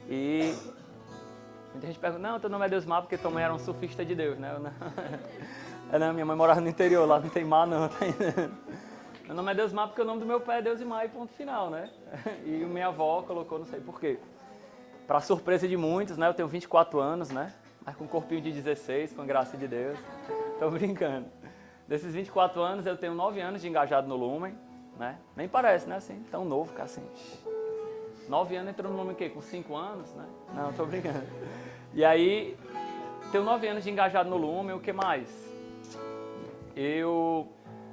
E muita gente pergunta, não, teu nome é Deusmar porque tua mãe era um surfista de Deus, né? Não, minha mãe morava no interior, lá não tem mar não. Meu nome é Deusmar porque o nome do meu pai é Deusimar e ponto final, né? E minha avó colocou, não sei porquê. Para surpresa de muitos, né? Eu tenho 24 anos, né? Mas com um corpinho de 16, com a graça de Deus. Tô brincando. Desses 24 anos, eu tenho 9 anos de engajado no Lumen, né? Nem parece, né? Assim, tão novo, cara, assim. 9 anos entrou no Lumen o quê? Com 5 anos, né? Não, tô brincando. E aí, tenho 9 anos de engajado no Lumen, o que mais? Eu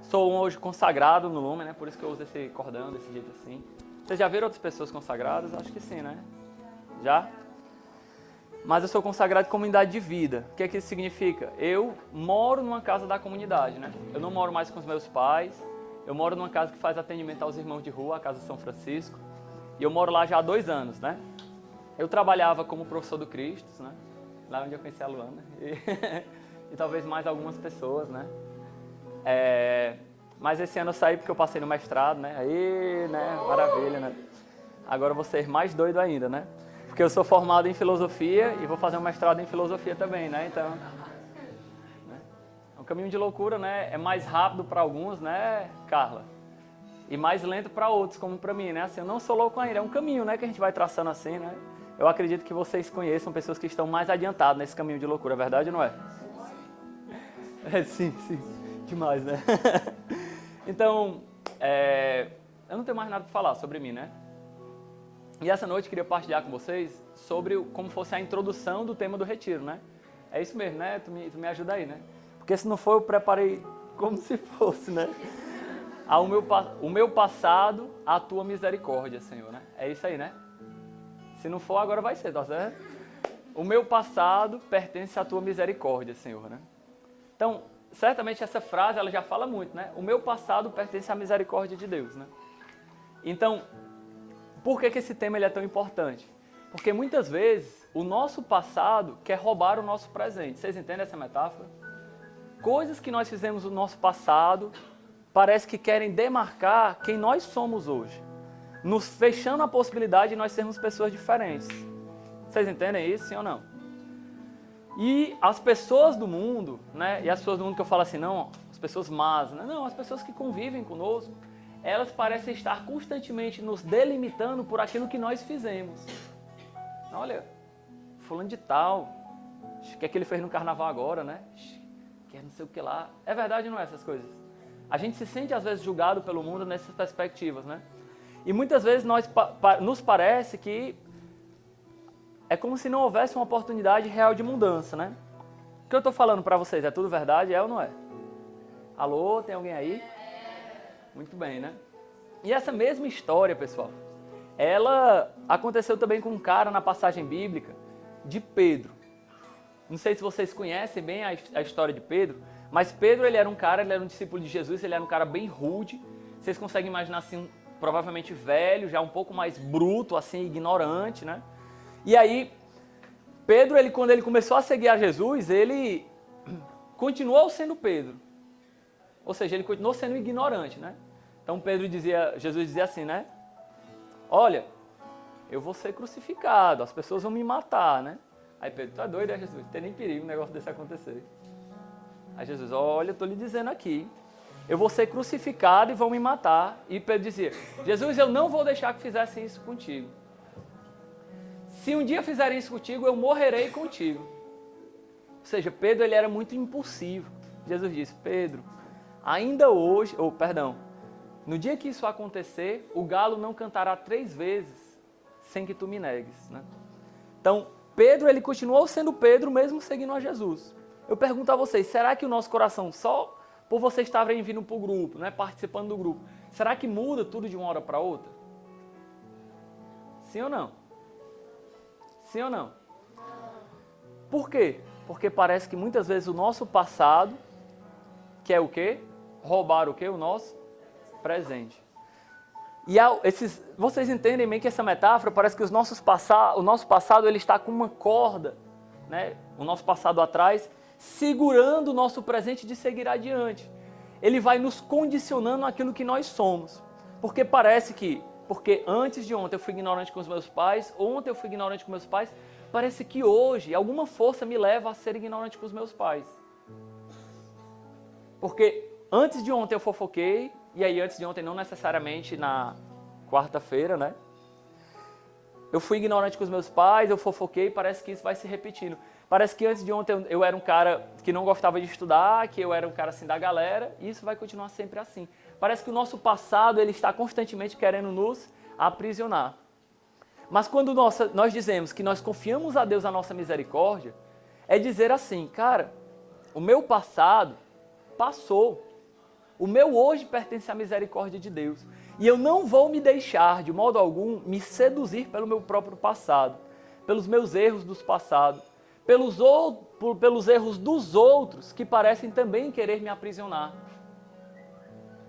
sou hoje consagrado no Lumen, né? Por isso que eu uso esse cordão desse jeito assim. Vocês já viram outras pessoas consagradas? Acho que sim, né? Já? Mas eu sou consagrado de comunidade de vida. O que é que isso significa? Eu moro numa casa da comunidade, né? Eu não moro mais com os meus pais. Eu moro numa casa que faz atendimento aos irmãos de rua, a Casa São Francisco. E eu moro lá já há 2 anos, né? Eu trabalhava como professor do Cristo, né? Lá onde eu conheci a Luana. E talvez mais algumas pessoas, né? Mas esse ano eu saí porque eu passei no mestrado, né? Aí, né? Maravilha, né? Agora eu vou ser mais doido ainda, né? Porque eu sou formado em filosofia e vou fazer um mestrado em filosofia também, né? Então, né? É um caminho de loucura, né? É mais rápido para alguns, né, Carla? E mais lento para outros, como para mim, né? Assim, eu não sou louco ainda, é um caminho, né, que a gente vai traçando assim, né? Eu acredito que vocês conheçam pessoas que estão mais adiantadas nesse caminho de loucura, é verdade ou não é? Sim, demais, né? Então, eu não tenho mais nada para falar sobre mim, né? E essa noite eu queria partilhar com vocês sobre como fosse a introdução do tema do retiro, né? É isso mesmo, né? Tu me ajuda aí, né? Porque se não for, eu preparei como se fosse, né? O meu passado, a tua misericórdia, Senhor, né? É isso aí, né? Se não for, agora vai ser, tá certo? O meu passado pertence à tua misericórdia, Senhor, né? Então, certamente essa frase, ela já fala muito, né? O meu passado pertence à misericórdia de Deus, né? Então, por que esse tema ele é tão importante? Porque muitas vezes o nosso passado quer roubar o nosso presente. Vocês entendem essa metáfora? Coisas que nós fizemos no nosso passado parece que querem demarcar quem nós somos hoje, nos fechando a possibilidade de nós sermos pessoas diferentes. Vocês entendem isso, sim ou não? E as pessoas do mundo, né? E as pessoas do mundo que eu falo assim, não, as pessoas más, né? Não, as pessoas que convivem conosco, elas parecem estar constantemente nos delimitando por aquilo que nós fizemos. Olha, fulano de tal, o que é que ele fez no carnaval agora, né? Que não sei o que lá. É verdade ou não é essas coisas? A gente se sente às vezes julgado pelo mundo nessas perspectivas, né? E muitas vezes nos parece que é como se não houvesse uma oportunidade real de mudança, né? O que eu estou falando para vocês, é tudo verdade, é ou não é? Alô, tem alguém aí? Muito bem, né? E essa mesma história, pessoal, ela aconteceu também com um cara na passagem bíblica de Pedro. Não sei se vocês conhecem bem a história de Pedro, mas Pedro, ele era um discípulo de Jesus, ele era um cara bem rude. Vocês conseguem imaginar assim, provavelmente velho, já um pouco mais bruto, assim, ignorante, né? E aí, Pedro, quando ele começou a seguir a Jesus, ele continuou sendo Pedro. Ou seja, ele continuou sendo ignorante, né? Então Jesus dizia assim, né? Olha, eu vou ser crucificado, as pessoas vão me matar, né? Aí Pedro, tá doido, Jesus? Não tem nem perigo um negócio desse acontecer. Aí Jesus, olha, eu tô lhe dizendo aqui, eu vou ser crucificado e vão me matar. E Pedro dizia, Jesus, eu não vou deixar que fizessem isso contigo. Se um dia fizerem isso contigo, eu morrerei contigo. Ou seja, Pedro, ele era muito impulsivo. Jesus disse, Pedro, ainda hoje, no dia que isso acontecer, o galo não cantará 3 vezes sem que tu me negues, né? Então, Pedro, ele continuou sendo Pedro mesmo seguindo a Jesus. Eu pergunto a vocês, será que o nosso coração, só por vocês estarem vindo para o grupo, né, participando do grupo, será que muda tudo de uma hora para outra? Sim ou não? Sim ou não? Por quê? Porque parece que muitas vezes o nosso passado quer o quê? Roubar o quê? O nosso presente. E vocês entendem bem que essa metáfora parece que o nosso passado ele está com uma corda, né? O nosso passado atrás, segurando o nosso presente de seguir adiante. Ele vai nos condicionando aquilo que nós somos. Porque parece que, porque antes de ontem eu fui ignorante com os meus pais, ontem eu fui ignorante com meus pais, parece que hoje alguma força me leva a ser ignorante com os meus pais. Porque antes de ontem eu fofoquei, e aí antes de ontem não necessariamente na quarta-feira, né? Eu fui ignorante com os meus pais, eu fofoquei, parece que isso vai se repetindo. Parece que antes de ontem eu era um cara que não gostava de estudar, que eu era um cara assim da galera, e isso vai continuar sempre assim. Parece que o nosso passado ele está constantemente querendo nos aprisionar. Mas quando nós dizemos que nós confiamos a Deus a nossa misericórdia, é dizer assim, cara, o meu passado passou. O meu hoje pertence à misericórdia de Deus. E eu não vou me deixar, de modo algum, me seduzir pelo meu próprio passado, pelos meus erros do passado, pelos erros dos outros que parecem também querer me aprisionar.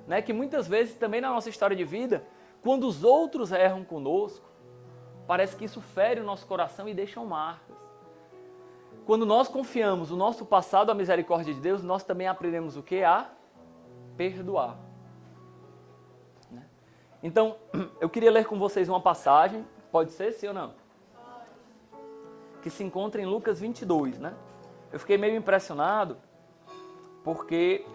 Né? Que muitas vezes também na nossa história de vida, quando os outros erram conosco, parece que isso fere o nosso coração e deixam marcas. Quando nós confiamos o nosso passado à misericórdia de Deus, nós também aprendemos o que? A perdoar. Né? Então, eu queria ler com vocês uma passagem, pode ser sim ou não? Que se encontra em Lucas 22, né? Eu fiquei meio impressionado, porque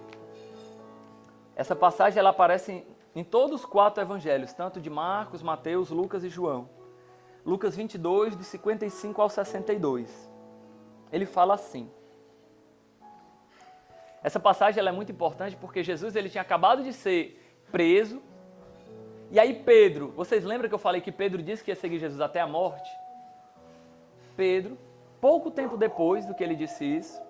essa passagem ela aparece em todos os 4 evangelhos, tanto de Marcos, Mateus, Lucas e João. Lucas 22, de 55 ao 62. Ele fala assim. Essa passagem ela é muito importante porque Jesus ele tinha acabado de ser preso. E aí Pedro, vocês lembram que eu falei que Pedro disse que ia seguir Jesus até a morte? Pedro, pouco tempo depois do que ele disse isso,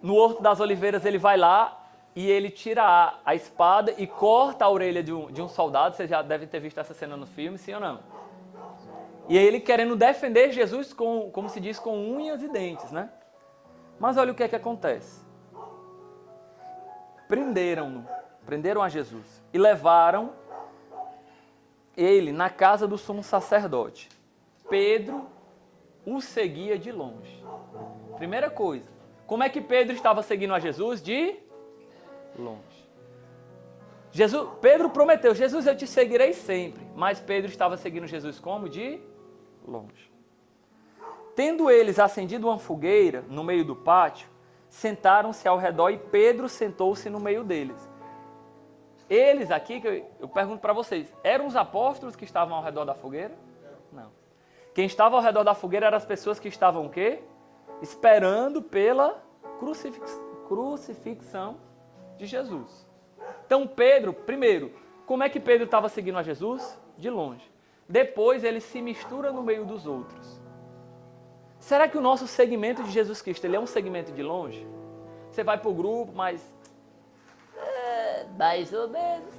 no Horto das Oliveiras ele vai lá e ele tira a espada e corta a orelha de um soldado. Vocês já devem ter visto essa cena no filme, sim ou não? E aí ele querendo defender Jesus, como se diz, com unhas e dentes, né? Mas olha o que é que acontece. Prenderam a Jesus e levaram ele na casa do sumo sacerdote. Pedro o seguia de longe. Primeira coisa, como é que Pedro estava seguindo a Jesus? De longe. Pedro prometeu, Jesus, eu te seguirei sempre. Mas Pedro estava seguindo Jesus como? De longe. Tendo eles acendido uma fogueira no meio do pátio, sentaram-se ao redor e Pedro sentou-se no meio deles. Eles aqui, que eu pergunto para vocês, eram os apóstolos que estavam ao redor da fogueira? Não. Quem estava ao redor da fogueira eram as pessoas que estavam o quê? Esperando pela crucifixão de Jesus. Então Pedro, primeiro, como é que Pedro estava seguindo a Jesus? De longe. Depois ele se mistura no meio dos outros. Será que o nosso segmento de Jesus Cristo ele é um segmento de longe? Você vai para o grupo, mas... mais ou menos...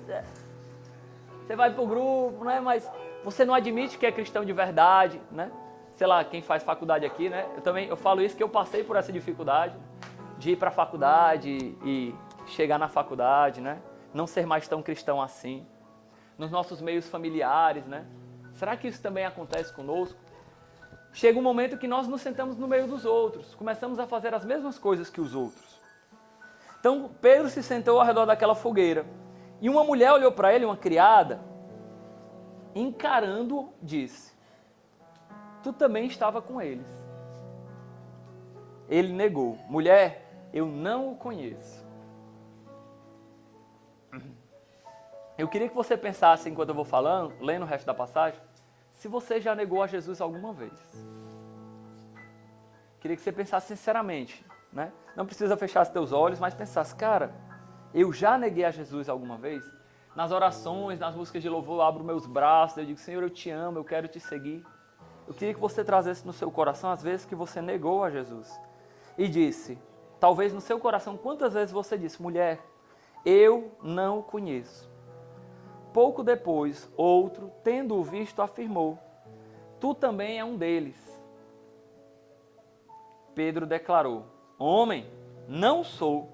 Você vai para o grupo, né? Mas você não admite que é cristão de verdade, né? Sei lá, quem faz faculdade aqui, né? Eu falo isso que eu passei por essa dificuldade de ir para a faculdade e chegar na faculdade, né? Não ser mais tão cristão assim. Nos nossos meios familiares, né? Será que isso também acontece conosco? Chega um momento que nós nos sentamos no meio dos outros, começamos a fazer as mesmas coisas que os outros. Então Pedro se sentou ao redor daquela fogueira e uma mulher olhou para ele, uma criada, encarando-o, disse: tu também estava com eles. Ele negou: mulher, eu não o conheço. Eu queria que você pensasse, enquanto eu vou falando, lendo o resto da passagem, se você já negou a Jesus alguma vez. Queria que você pensasse sinceramente, né? Não precisa fechar os teus olhos, mas pensasse, cara, eu já neguei a Jesus alguma vez? Nas orações, nas músicas de louvor, eu abro meus braços, eu digo, Senhor, eu te amo, eu quero te seguir. Eu queria que você trazesse no seu coração as vezes que você negou a Jesus. E disse, talvez no seu coração, quantas vezes você disse, mulher, eu não o conheço. Pouco depois, outro, tendo-o visto, afirmou, tu também é um deles. Pedro declarou, homem, não sou.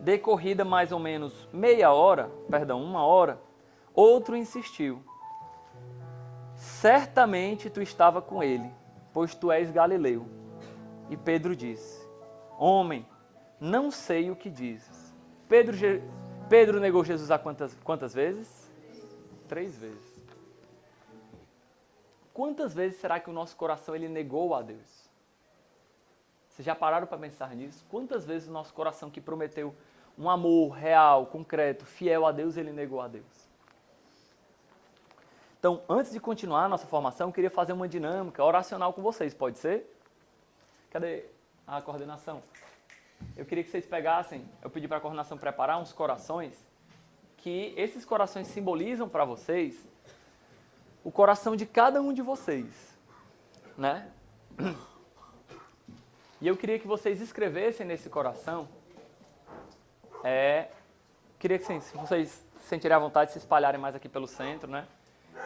Decorrida mais ou menos uma hora, outro insistiu. Certamente tu estava com ele, pois tu és galileu. E Pedro disse, homem, não sei o que dizes. Pedro negou Jesus a quantas vezes? 3 vezes. Quantas vezes será que o nosso coração ele negou a Deus? Vocês já pararam para pensar nisso? Quantas vezes o nosso coração que prometeu um amor real, concreto, fiel a Deus, ele negou a Deus? Então, antes de continuar a nossa formação, eu queria fazer uma dinâmica oracional com vocês, pode ser? Cadê a coordenação? Eu queria que vocês pegassem, eu pedi para a coordenação preparar uns corações, que esses corações simbolizam para vocês o coração de cada um de vocês, né? E eu queria que vocês escrevessem nesse coração, queria que se vocês sentirem a vontade de se espalharem mais aqui pelo centro, né?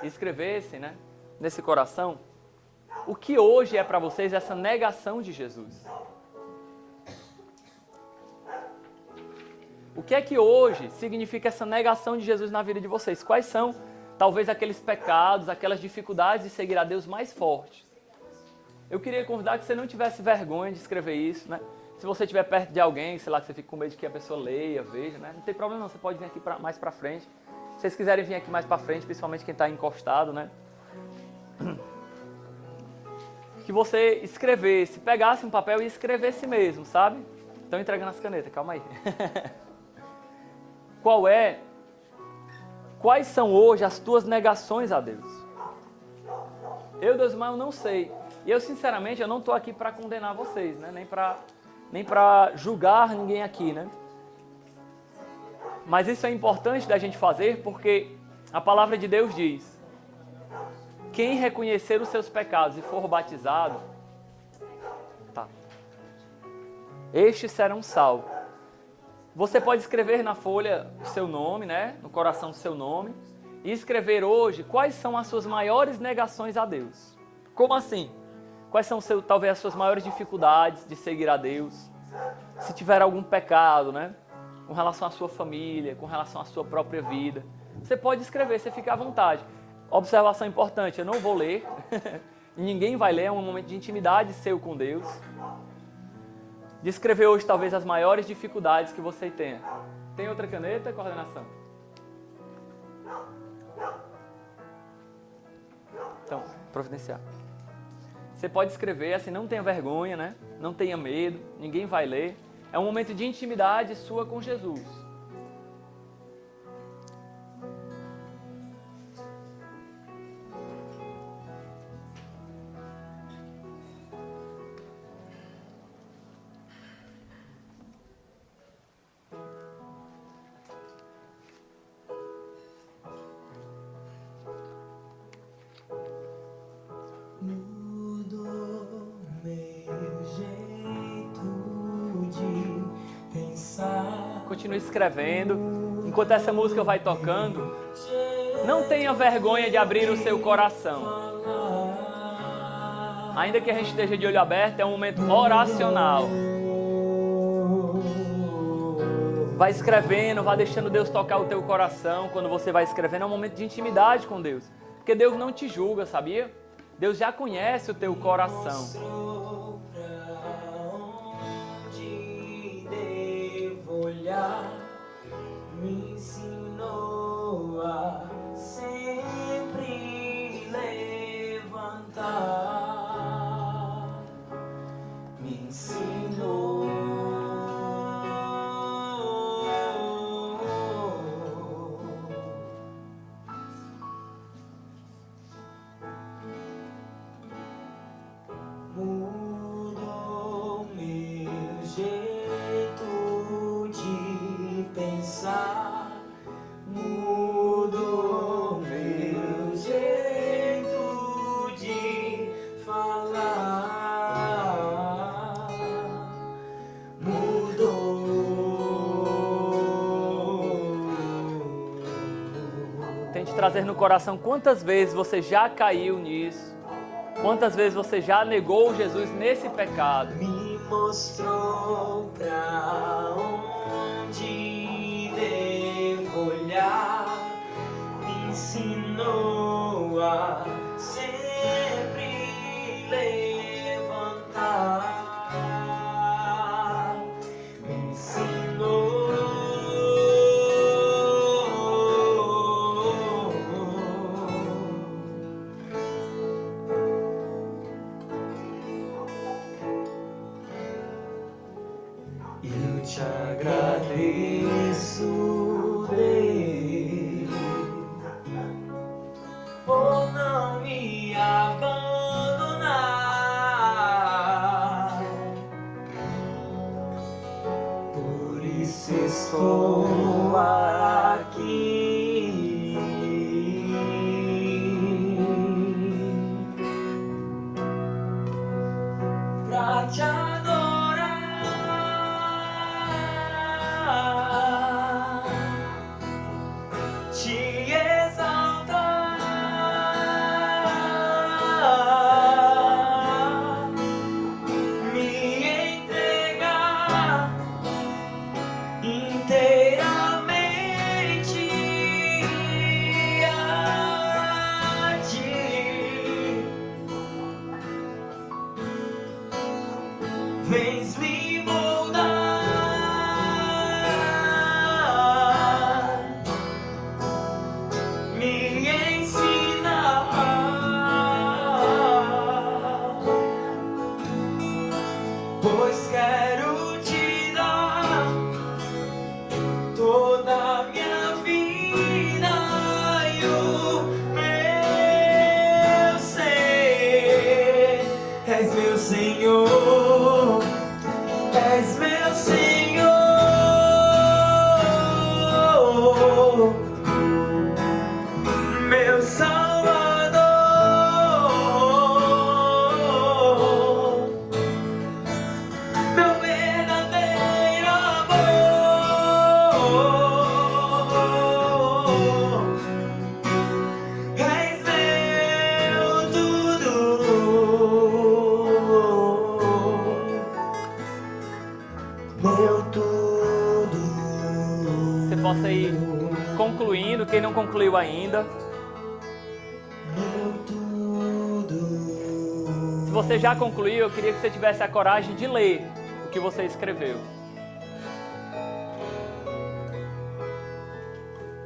E escrevessem, né, nesse coração, o que hoje é para vocês essa negação de Jesus. O que é que hoje significa essa negação de Jesus na vida de vocês? Quais são, talvez, aqueles pecados, aquelas dificuldades de seguir a Deus mais fortes? Eu queria convidar que você não tivesse vergonha de escrever isso, né? Se você estiver perto de alguém, sei lá, que você fica com medo de que a pessoa leia, veja, né? Não tem problema não, você pode vir aqui mais pra frente. Se vocês quiserem vir aqui mais pra frente, principalmente quem está encostado, né? Que você escrevesse, pegasse um papel e escrevesse mesmo, sabe? Estão entregando as canetas, calma aí. Quais são hoje as tuas negações a Deus? Eu, Deus, mas eu não sei. E eu, sinceramente, eu não estou aqui para condenar vocês, né? Nem para julgar ninguém aqui, né? Mas isso é importante da gente fazer porque a palavra de Deus diz: quem reconhecer os seus pecados e for batizado, estes serão salvos. Você pode escrever na folha o seu nome, né? No coração o seu nome, e escrever hoje quais são as suas maiores negações a Deus. Como assim? Quais são, talvez, as suas maiores dificuldades de seguir a Deus? Se tiver algum pecado, né? Com relação à sua família, com relação à sua própria vida. Você pode escrever, você fica à vontade. Observação importante, eu não vou ler. Ninguém vai ler, é um momento de intimidade seu com Deus. De escrever hoje, talvez, as maiores dificuldades que você tenha. Tem outra caneta, coordenação? Então, providenciar. Você pode escrever, assim, não tenha vergonha, né? Não tenha medo, ninguém vai ler. É um momento de intimidade sua com Jesus. Continue escrevendo. Enquanto essa música vai tocando, não tenha vergonha de abrir o seu coração. Ainda que a gente esteja de olho aberto, é um momento oracional. Vai escrevendo, vai deixando Deus tocar o teu coração. Quando você vai escrevendo, é um momento de intimidade com Deus. Porque Deus não te julga, sabia? Deus já conhece o teu coração. Me ensinou a sempre levantar. Me ensinou. Mudou meu jeito de pensar, mudou meu jeito de falar, mudou. Tente trazer no coração quantas vezes você já caiu nisso. Quantas vezes você já negou Jesus nesse pecado? Me mostrou pra onde devo olhar, me ensinou a sempre levantar, me ensinou. te agradeço, Deus, por não me abandonar. Por isso estou aqui, pra te adorar, te exaltar, me entregar inteiramente a ti. Vens me moldar, me ensinar, pois quero te dar toda a minha vida e o meu ser. És meu Senhor, és meu Senhor, meu Salvador, meu verdadeiro amor. És meu tudo, meu tudo. Você possa ir concluindo, quem não concluiu ainda. Meu tudo. Se você já concluiu, eu queria que você tivesse a coragem de ler o que você escreveu.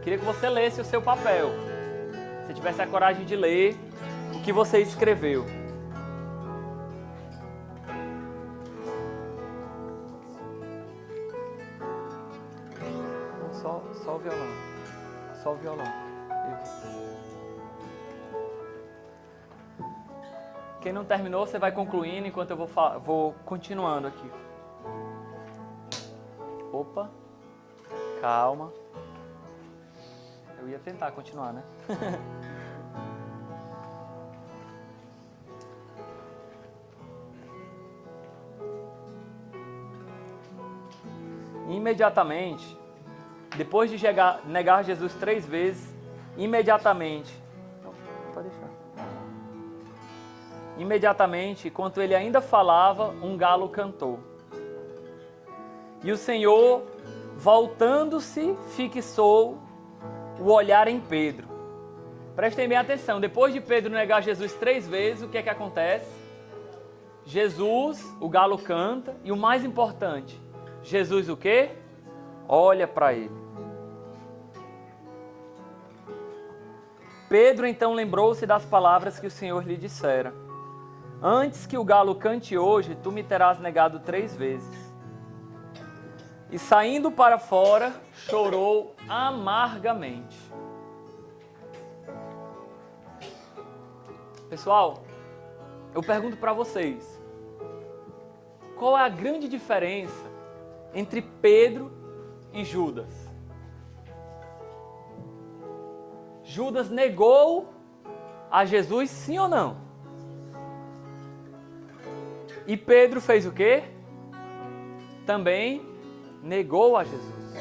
Queria que você lesse o seu papel. Se você tivesse a coragem de ler o que você escreveu. Só o violão. Só o violão. Isso. Quem não terminou, você vai concluindo enquanto eu vou continuando aqui. Opa. Calma. Eu ia tentar continuar, né? Imediatamente, depois de negar Jesus 3 vezes, imediatamente, pode deixar. Imediatamente, enquanto ele ainda falava, um galo cantou. E o Senhor, voltando-se, fixou o olhar em Pedro. Prestem bem atenção, depois de Pedro negar Jesus 3 vezes, o que é que acontece? Jesus, o galo canta, e o mais importante, Jesus o quê? Olha para ele. Pedro então lembrou-se das palavras que o Senhor lhe dissera: antes que o galo cante hoje, tu me terás negado 3 vezes. E saindo para fora, chorou amargamente. Pessoal, eu pergunto para vocês, qual é a grande diferença entre Pedro e Judas? Judas negou a Jesus, sim ou não? E Pedro fez o quê? Também negou a Jesus.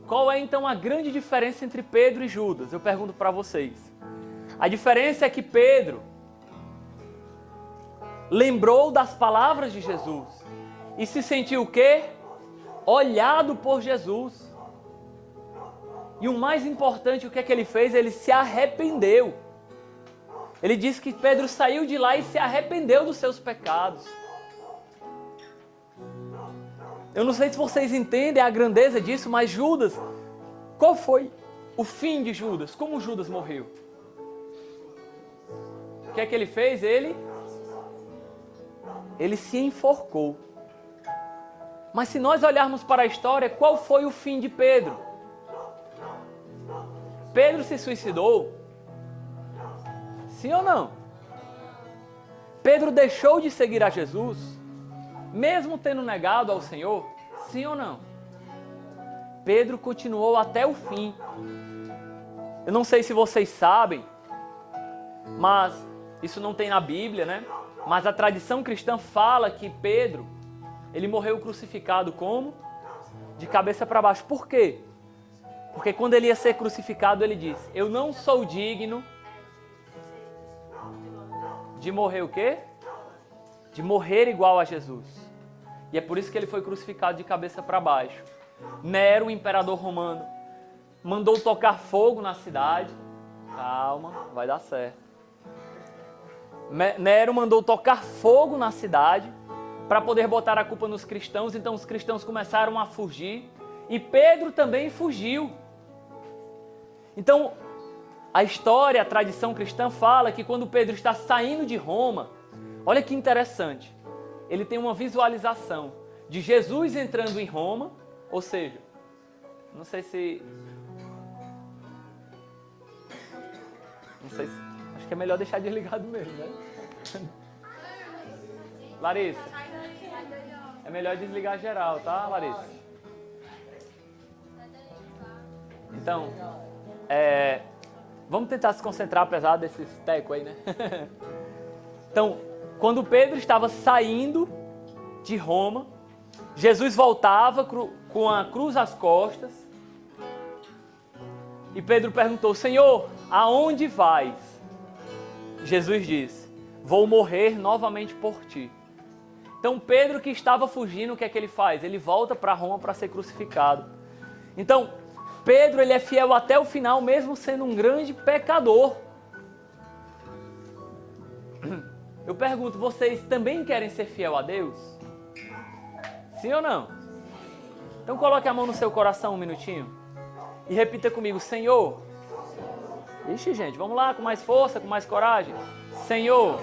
Qual é então a grande diferença entre Pedro e Judas? Eu pergunto para vocês. A diferença é que Pedro lembrou das palavras de Jesus e se sentiu o quê? Olhado por Jesus. E o mais importante, o que é que ele fez? Ele se arrependeu. Ele disse que Pedro saiu de lá e se arrependeu dos seus pecados. Eu não sei se vocês entendem a grandeza disso, mas Judas, qual foi o fim de Judas? Como Judas morreu? O que é que ele fez? Ele se enforcou. Mas se nós olharmos para a história, qual foi o fim de Pedro? Pedro se suicidou? Sim ou não? Pedro deixou de seguir a Jesus, mesmo tendo negado ao Senhor? Sim ou não? Pedro continuou até o fim. Eu não sei se vocês sabem, mas isso não tem na Bíblia, né? Mas a tradição cristã fala que Pedro, ele morreu crucificado como? De cabeça para baixo. Por quê? Porque quando ele ia ser crucificado, ele disse: eu não sou digno de morrer o quê? De morrer igual a Jesus. E é por isso que ele foi crucificado de cabeça para baixo. Nero, o imperador romano, mandou tocar fogo na cidade. Calma, vai dar certo. Nero mandou tocar fogo na cidade para poder botar a culpa nos cristãos. Então os cristãos começaram a fugir e Pedro também fugiu. Então a história, a tradição cristã fala que quando Pedro está saindo de Roma, olha que interessante, ele tem uma visualização de Jesus entrando em Roma, ou seja, não sei se, acho que é melhor deixar desligado mesmo, né? Larissa, é melhor desligar geral, tá, Larissa? Então, vamos tentar se concentrar apesar desses tecos aí, né? Então, quando Pedro estava saindo de Roma, Jesus voltava com a cruz às costas e Pedro perguntou: Senhor, aonde vais? Jesus disse: vou morrer novamente por ti. Então Pedro, que estava fugindo, o que é que ele faz? Ele volta para Roma para ser crucificado. Então, Pedro, ele é fiel até o final, mesmo sendo um grande pecador. Eu pergunto, vocês também querem ser fiel a Deus? Sim ou não? Então coloque a mão no seu coração um minutinho e repita comigo: Senhor. Ixi, gente, vamos lá, com mais força, com mais coragem. Senhor,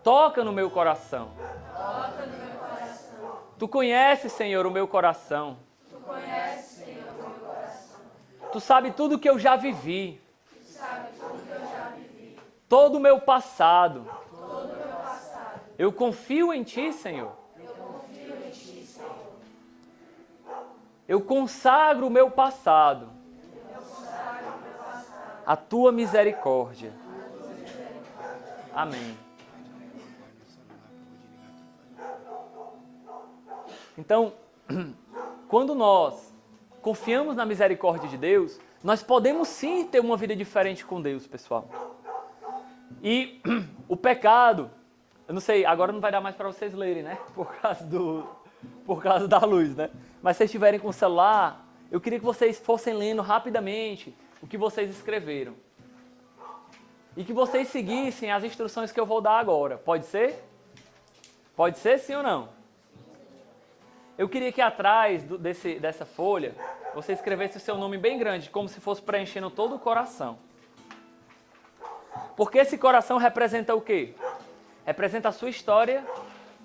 toca no meu coração. Tu conheces, Senhor, o meu coração. Tu sabe tudo o que eu já vivi. Todo o meu passado. Eu confio em Ti, Senhor. Eu consagro o meu passado à Tua misericórdia. Amém. Então, quando nós confiamos na misericórdia de Deus, nós podemos sim ter uma vida diferente com Deus, pessoal. E o pecado, eu não sei, agora não vai dar mais para vocês lerem, né? Por causa da luz, né? Mas se vocês estiverem com o celular, eu queria que vocês fossem lendo rapidamente o que vocês escreveram. E que vocês seguissem as instruções que eu vou dar agora. Pode ser? Pode ser, sim ou não? Eu queria que atrás dessa folha, você escrevesse o seu nome bem grande, como se fosse preenchendo todo o coração. Porque esse coração representa o quê? Representa a sua história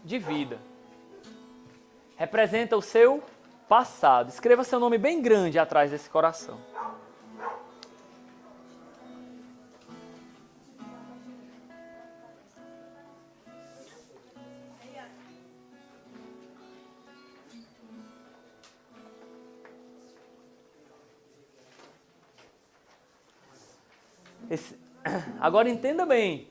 de vida. Representa o seu passado. Escreva seu nome bem grande atrás desse coração. Agora entenda bem.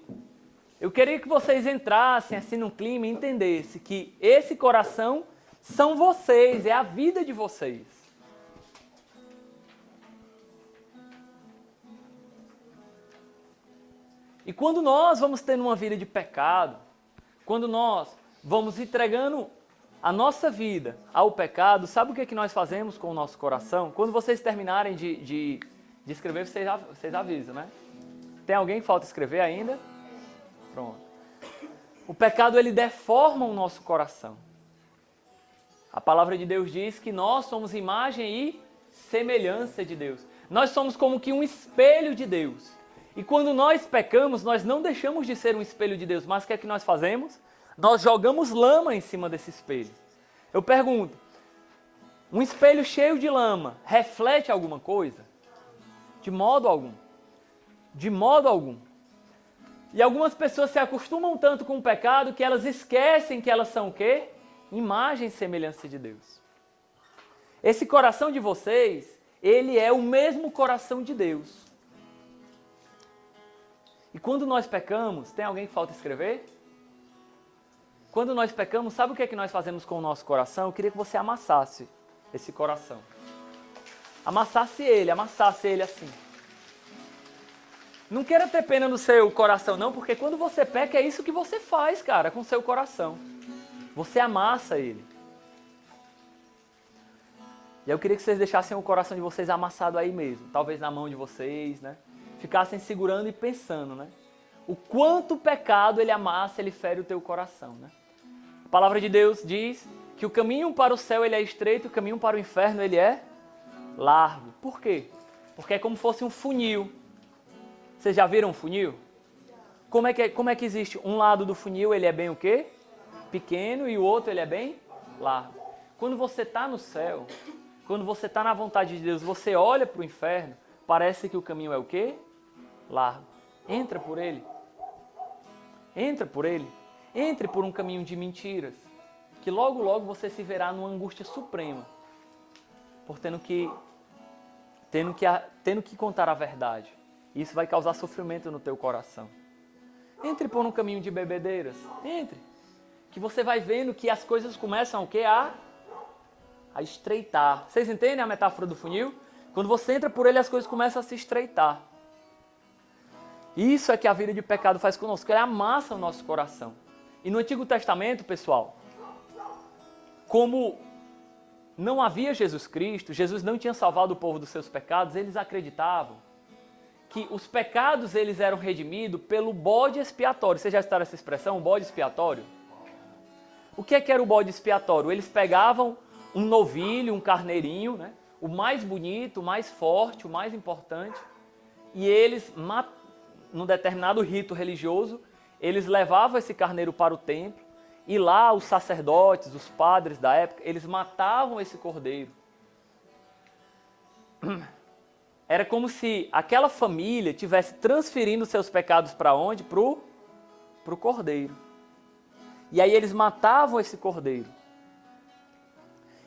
Eu queria que vocês entrassem assim num clima e entendessem que esse coração são vocês, é a vida de vocês. E quando nós vamos tendo uma vida de pecado, quando nós vamos entregando a nossa vida ao pecado, sabe o que é que nós fazemos com o nosso coração? Quando vocês terminarem de escrever, vocês avisam, né? Tem alguém que falta escrever ainda? Pronto. O pecado, ele deforma o nosso coração. A palavra de Deus diz que nós somos imagem e semelhança de Deus. Nós somos como que um espelho de Deus. E quando nós pecamos, nós não deixamos de ser um espelho de Deus, mas o que é que nós fazemos? Nós jogamos lama em cima desse espelho. Eu pergunto, um espelho cheio de lama reflete alguma coisa? De modo algum. De modo algum. E algumas pessoas se acostumam tanto com o pecado que elas esquecem que elas são o quê? Imagem e semelhança de Deus. Esse coração de vocês, ele é o mesmo coração de Deus. E quando nós pecamos, tem alguém que falta escrever? Quando nós pecamos, sabe o que é que nós fazemos com o nosso coração? Eu queria que você amassasse esse coração. Amassasse ele assim. Não queira ter pena no seu coração não, porque quando você peca é isso que você faz, cara, com o seu coração. Você amassa ele. E eu queria que vocês deixassem o coração de vocês amassado aí mesmo, talvez na mão de vocês, né? Ficassem segurando e pensando, né? O quanto o pecado ele amassa, ele fere o teu coração, né? A palavra de Deus diz que o caminho para o céu ele é estreito, o caminho para o inferno ele é largo. Por quê? Porque é como se fosse um funil. Vocês já viram um funil? Como é que existe? Um lado do funil ele é bem o quê? Pequeno e o outro ele é bem largo. Quando você está no céu, quando você está na vontade de Deus, você olha para o inferno, parece que o caminho é o quê? Largo. Entra por ele. Entra por ele. Entre por um caminho de mentiras, que logo, logo você se verá numa angústia suprema, por tendo que contar a verdade. Isso vai causar sofrimento no teu coração. Entre por um caminho de bebedeiras. Entre. Que você vai vendo que as coisas começam o quê? A estreitar. Vocês entendem a metáfora do funil? Quando você entra por ele, as coisas começam a se estreitar. Isso é que a vida de pecado faz conosco. Ele amassa o nosso coração. E no Antigo Testamento, pessoal, como não havia Jesus Cristo, Jesus não tinha salvado o povo dos seus pecados, eles acreditavam que os pecados eles eram redimidos pelo bode expiatório. Vocês já escutaram essa expressão, o bode expiatório? O que era o bode expiatório? Eles pegavam um novilho, um carneirinho, né? O mais bonito, o mais forte, o mais importante, e eles, num determinado rito religioso, eles levavam esse carneiro para o templo, e lá os sacerdotes, os padres da época, eles matavam esse cordeiro. Era como se aquela família tivesse transferindo seus pecados para onde? Para o cordeiro. E aí eles matavam esse cordeiro.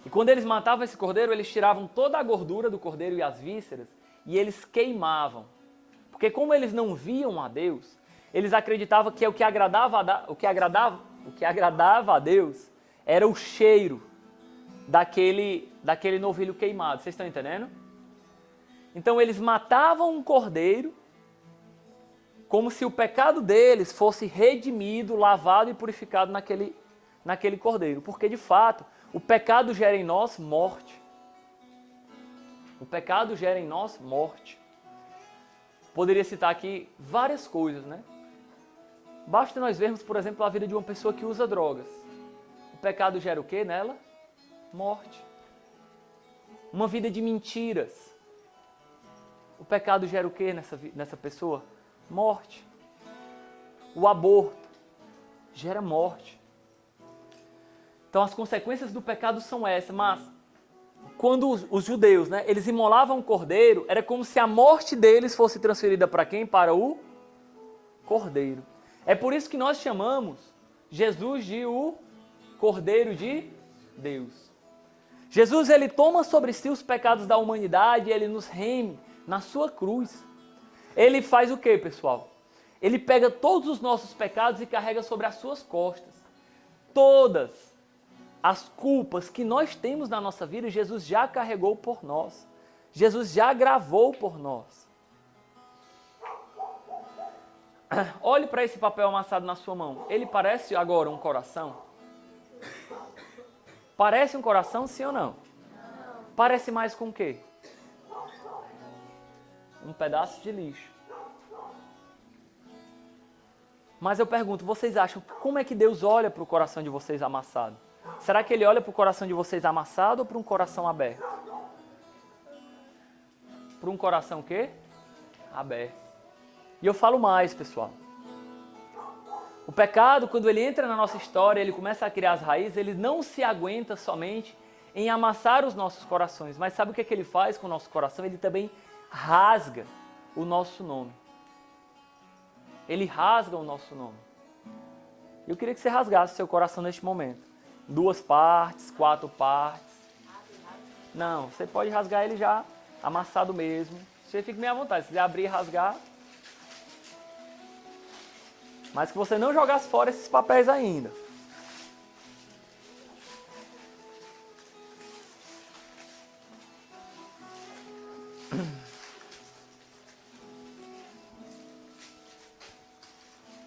E quando eles matavam esse cordeiro, eles tiravam toda a gordura do cordeiro e as vísceras, e eles queimavam. Porque como eles não viam a Deus, eles acreditavam que o que agradava a Deus era o cheiro daquele novilho queimado. Vocês estão entendendo? Então eles matavam um cordeiro como se o pecado deles fosse redimido, lavado e purificado naquele cordeiro. Porque de fato, o pecado gera em nós morte. O pecado gera em nós morte. Poderia citar aqui várias coisas, né? Basta nós vermos, por exemplo, a vida de uma pessoa que usa drogas. O pecado gera o quê nela? Morte. Uma vida de mentiras. O pecado gera o quê nessa pessoa? Morte. O aborto gera morte. Então as consequências do pecado são essas, mas quando os judeus, né, eles imolavam um cordeiro, era como se a morte deles fosse transferida para quem? Para o cordeiro. É por isso que nós chamamos Jesus de o Cordeiro de Deus. Jesus, ele toma sobre si os pecados da humanidade e ele nos reme na sua cruz. Ele faz o quê, pessoal? Ele pega todos os nossos pecados e carrega sobre as suas costas. Todas as culpas que nós temos na nossa vida, Jesus já carregou por nós. Jesus já gravou por nós. Olhe para esse papel amassado na sua mão. Ele parece agora um coração? Parece um coração, sim ou não? Parece mais com o quê? Um pedaço de lixo. Mas eu pergunto, vocês acham, como é que Deus olha para o coração de vocês amassado? Será que Ele olha para o coração de vocês amassado ou para um coração aberto? Para um coração o quê? Aberto. E eu falo mais, pessoal. O pecado, quando ele entra na nossa história, ele começa a criar as raízes, ele não se aguenta somente em amassar os nossos corações. Mas sabe o que é que ele faz com o nosso coração? Ele também rasga o nosso nome. Ele rasga o nosso nome. Eu queria que você rasgasse seu coração neste momento. 2 partes, 4 partes. Não, você pode rasgar ele já amassado mesmo. Você fica meio à vontade. Se quiser abrir e rasgar. Mas que você não jogasse fora esses papéis ainda.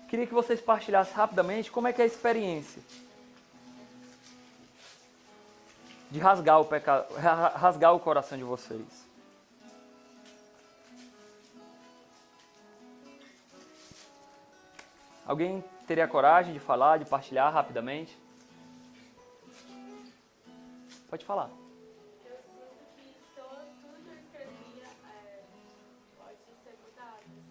Queria que vocês partilhassem rapidamente como é que é a experiência de rasgar o pecado, rasgar o coração de vocês. Alguém teria coragem de falar, de partilhar rapidamente? Pode falar. Eu sinto que tudo que eu escrevia pode ser mudado. Assim.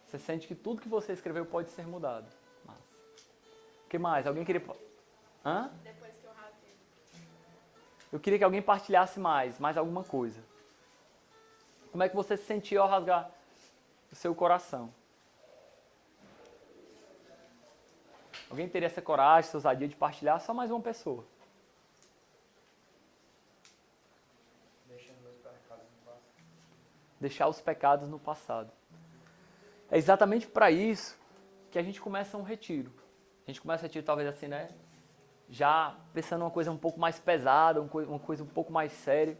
Você sente que tudo que você escreveu pode ser mudado. Massa. O que mais? Alguém queria... Hã? Depois que eu rasguei. Eu queria que alguém partilhasse mais alguma coisa. Como é que você se sentiu ao rasgar o seu coração? Alguém teria essa coragem, essa ousadia de partilhar? Só mais uma pessoa. Deixar os pecados no passado. É exatamente para isso que a gente começa um retiro. A gente começa o retiro talvez assim, né? Já pensando uma coisa um pouco mais pesada, uma coisa um pouco mais séria.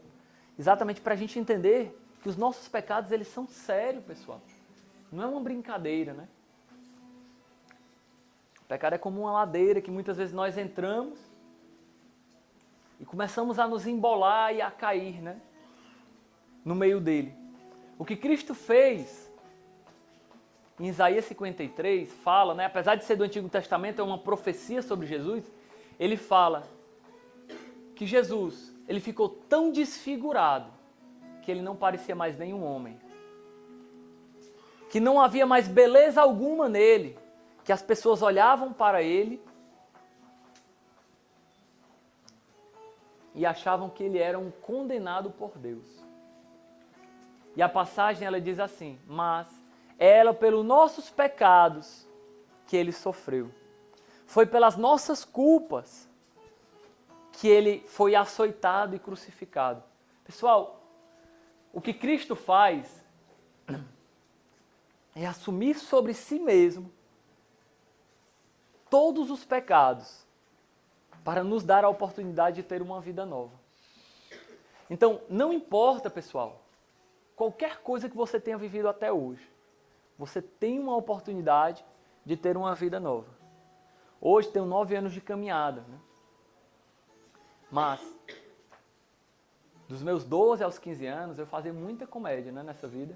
Exatamente para a gente entender que os nossos pecados, eles são sérios, pessoal. Não é uma brincadeira, né? O pecado é como uma ladeira que muitas vezes nós entramos e começamos a nos embolar e a cair, né? No meio dele. O que Cristo fez em Isaías 53 fala, né? Apesar de ser do Antigo Testamento, é uma profecia sobre Jesus. Ele fala que Jesus, ele ficou tão desfigurado que ele não parecia mais nenhum homem. Que não havia mais beleza alguma nele. Que as pessoas olhavam para ele e achavam que ele era um condenado por Deus. E a passagem ela diz assim: mas ela pelos nossos pecados que ele sofreu. Foi pelas nossas culpas que ele foi açoitado e crucificado. Pessoal, o que Cristo faz é assumir sobre si mesmo todos os pecados para nos dar a oportunidade de ter uma vida nova. Então, não importa, pessoal, qualquer coisa que você tenha vivido até hoje, você tem uma oportunidade de ter uma vida nova. Hoje tenho 9 anos de caminhada, né? Mas, dos meus 12 aos 15 anos, eu fazia muita comédia, né, nessa vida.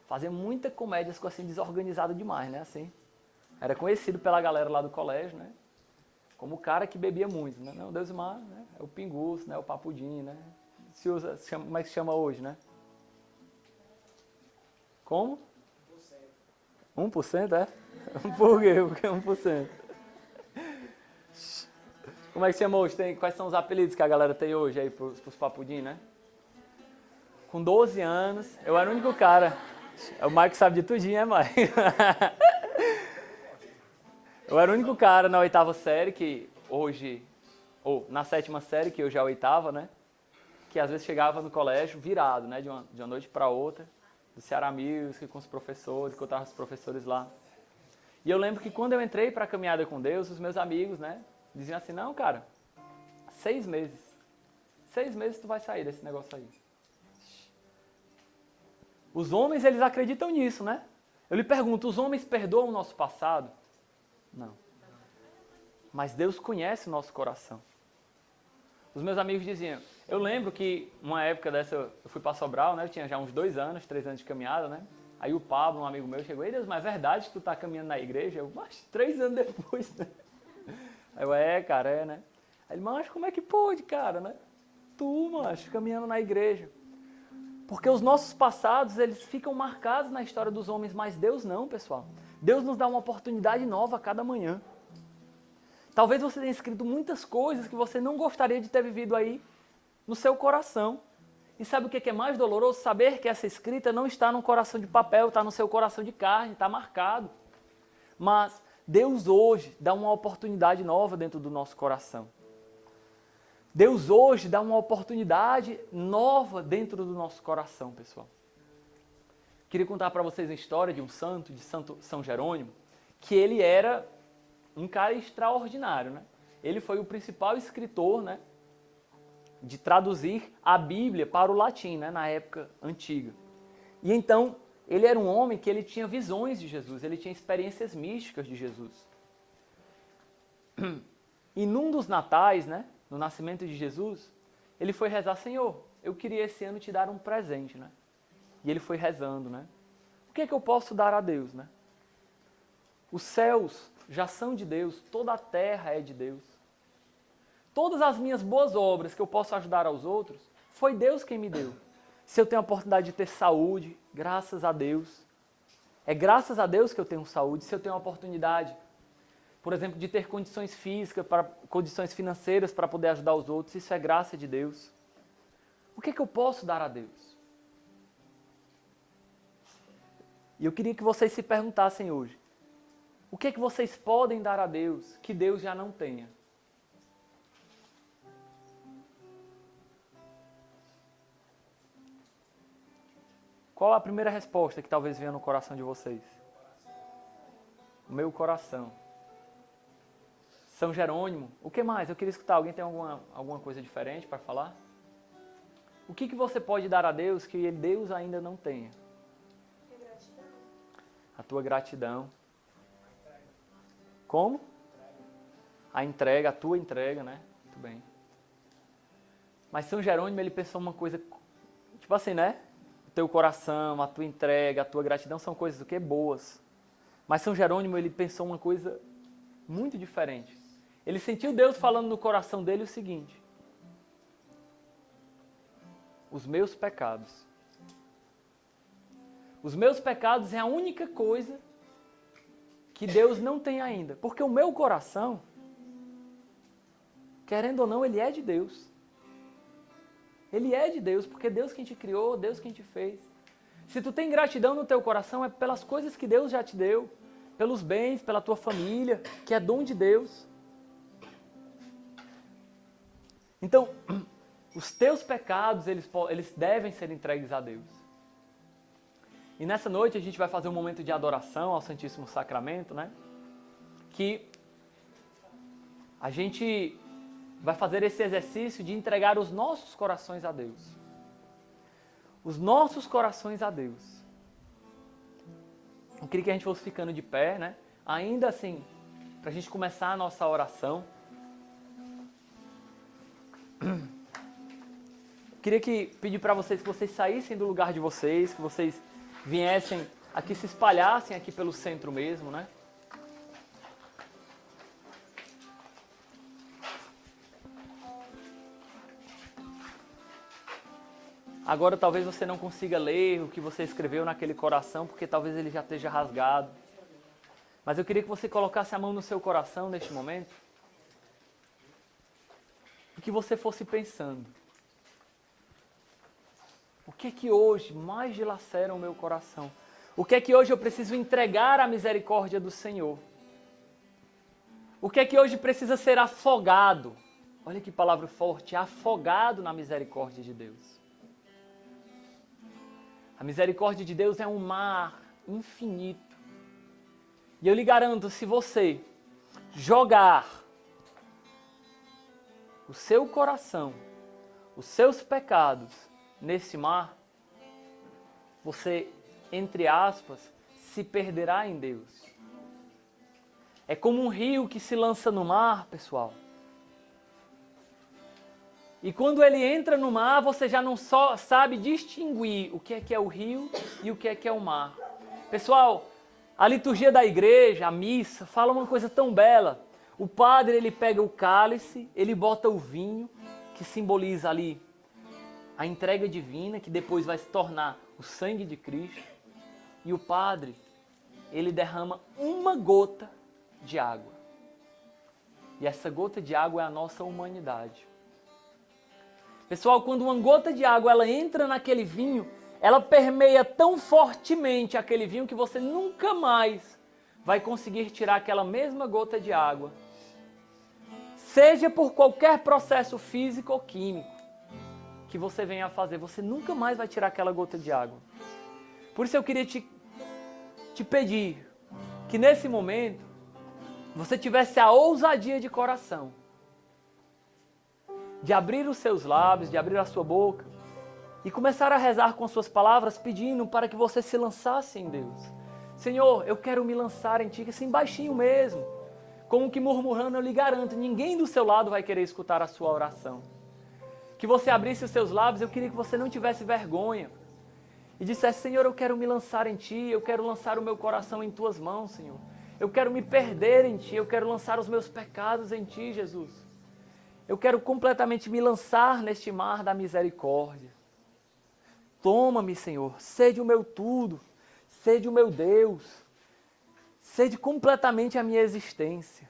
Fazia muita comédia, ficou assim desorganizado demais, né, assim. Era conhecido pela galera lá do colégio, né, como o cara que bebia muito, né. Não, Deusmar, né, é o pinguço, né, o papudim, né. Se usa, como é que se chama hoje, né? Como? 1%, é? Por quê? Porque 1%. Como é que se chama hoje? Quais são os apelidos que a galera tem hoje aí pros papudim, né? Com 12 anos, eu era o único cara. O Mike sabe de tudinho, é, Mike? Eu era o único cara na 8ª série que hoje, ou na 7ª série, que hoje é a 8ª, né? Que às vezes chegava no colégio virado, né? De uma noite para outra, do Ceará Music, com os professores, encontrava os professores lá. E eu lembro que quando eu entrei para a caminhada com Deus, os meus amigos, né? Diziam assim: não, cara, 6 meses. 6 meses tu vai sair desse negócio aí. Os homens, eles acreditam nisso, né? Eu lhe pergunto, os homens perdoam o nosso passado? Não. Mas Deus conhece o nosso coração. Os meus amigos diziam, eu lembro que uma época dessa, eu fui para Sobral, né? Eu tinha já uns 2 anos, 3 anos de caminhada, né? Aí o Pablo, um amigo meu, chegou, ei Deus, mas é verdade que tu tá caminhando na igreja? Eu, mas 3 anos depois, né? Aí eu, cara, é, né? Aí ele, mas como é que pode, cara, né? Tu, macho, caminhando na igreja. Porque os nossos passados, eles ficam marcados na história dos homens, mas Deus não, pessoal. Deus nos dá uma oportunidade nova a cada manhã. Talvez você tenha escrito muitas coisas que você não gostaria de ter vivido aí no seu coração. E sabe o que é mais doloroso? Saber que essa escrita não está num coração de papel, está no seu coração de carne, está marcado. Mas Deus hoje dá uma oportunidade nova dentro do nosso coração. Deus hoje dá uma oportunidade nova dentro do nosso coração, pessoal. Queria contar para vocês a história de um santo, de Santo São Jerônimo, que ele era um cara extraordinário, né? Ele foi o principal escritor, né, de traduzir a Bíblia para o latim, né, na época antiga. E então, ele era um homem que ele tinha visões de Jesus, ele tinha experiências místicas de Jesus. E num dos natais, né, no nascimento de Jesus, ele foi rezar: Senhor, eu queria esse ano te dar um presente, né? E ele foi rezando, né? O que é que eu posso dar a Deus, né? Os céus já são de Deus, toda a terra é de Deus. Todas as minhas boas obras que eu posso ajudar aos outros, foi Deus quem me deu. Se eu tenho a oportunidade de ter saúde, graças a Deus. É graças a Deus que eu tenho saúde. Se eu tenho a oportunidade, por exemplo, de ter condições físicas, condições financeiras para poder ajudar os outros, isso é graça de Deus. O que é que eu posso dar a Deus? E eu queria que vocês se perguntassem hoje: o que é que vocês podem dar a Deus que Deus já não tenha? Qual a primeira resposta que talvez venha no coração de vocês? O meu coração. São Jerônimo. O que mais? Eu queria escutar. Alguém tem alguma coisa diferente para falar? O que você pode dar a Deus que Deus ainda não tenha? A tua gratidão. Como? A entrega, a tua entrega, né? Muito bem. Mas São Jerônimo, ele pensou uma coisa, tipo assim, né? O teu coração, a tua entrega, a tua gratidão são coisas o quê? Boas. Mas São Jerônimo, ele pensou uma coisa muito diferente. Ele sentiu Deus falando no coração dele o seguinte: os meus pecados. Os meus pecados é a única coisa que Deus não tem ainda. Porque o meu coração, querendo ou não, ele é de Deus. Ele é de Deus, porque é Deus quem te criou, Deus quem te fez. Se tu tem gratidão no teu coração, é pelas coisas que Deus já te deu, pelos bens, pela tua família, que é dom de Deus. Então, os teus pecados, eles devem ser entregues a Deus. E nessa noite a gente vai fazer um momento de adoração ao Santíssimo Sacramento, né? Que a gente vai fazer esse exercício de entregar os nossos corações a Deus. Os nossos corações a Deus. Eu queria que a gente fosse ficando de pé, né? Ainda assim, para a gente começar a nossa oração. Queria pedir para vocês que vocês saíssem do lugar de vocês, que vocês viessem aqui, se espalhassem aqui pelo centro mesmo, né? Agora talvez você não consiga ler o que você escreveu naquele coração, porque talvez ele já esteja rasgado. Mas eu queria que você colocasse a mão no seu coração neste momento e que você fosse pensando: o que é que hoje mais dilacera o meu coração? O que é que hoje eu preciso entregar à misericórdia do Senhor? O que é que hoje precisa ser afogado? Olha que palavra forte, afogado na misericórdia de Deus. A misericórdia de Deus é um mar infinito. E eu lhe garanto, se você jogar o seu coração, os seus pecados nesse mar, você, entre aspas, se perderá em Deus. É como um rio que se lança no mar, pessoal. E quando ele entra no mar, você já não só sabe distinguir o que é o rio e o que é o mar. Pessoal, a liturgia da igreja, a missa, fala uma coisa tão bela. O padre, ele pega o cálice, ele bota o vinho, que simboliza ali a entrega divina, que depois vai se tornar o sangue de Cristo. E o Padre, ele derrama uma gota de água. E essa gota de água é a nossa humanidade. Pessoal, quando uma gota de água ela entra naquele vinho, ela permeia tão fortemente aquele vinho que você nunca mais vai conseguir tirar aquela mesma gota de água. Seja por qualquer processo físico ou químico que você venha a fazer, você nunca mais vai tirar aquela gota de água. Por isso eu queria te pedir que nesse momento você tivesse a ousadia de coração de abrir os seus lábios, de abrir a sua boca e começar a rezar com suas palavras, pedindo para que você se lançasse em Deus. Senhor, eu quero me lançar em Ti, assim baixinho mesmo, como que murmurando, eu lhe garanto, ninguém do seu lado vai querer escutar a sua oração. Que você abrisse os seus lábios, eu queria que você não tivesse vergonha e dissesse, Senhor, eu quero me lançar em Ti, eu quero lançar o meu coração em Tuas mãos, Senhor. Eu quero me perder em Ti, eu quero lançar os meus pecados em Ti, Jesus. Eu quero completamente me lançar neste mar da misericórdia. Toma-me, Senhor, sede o meu tudo, sede o meu Deus, sede completamente a minha existência.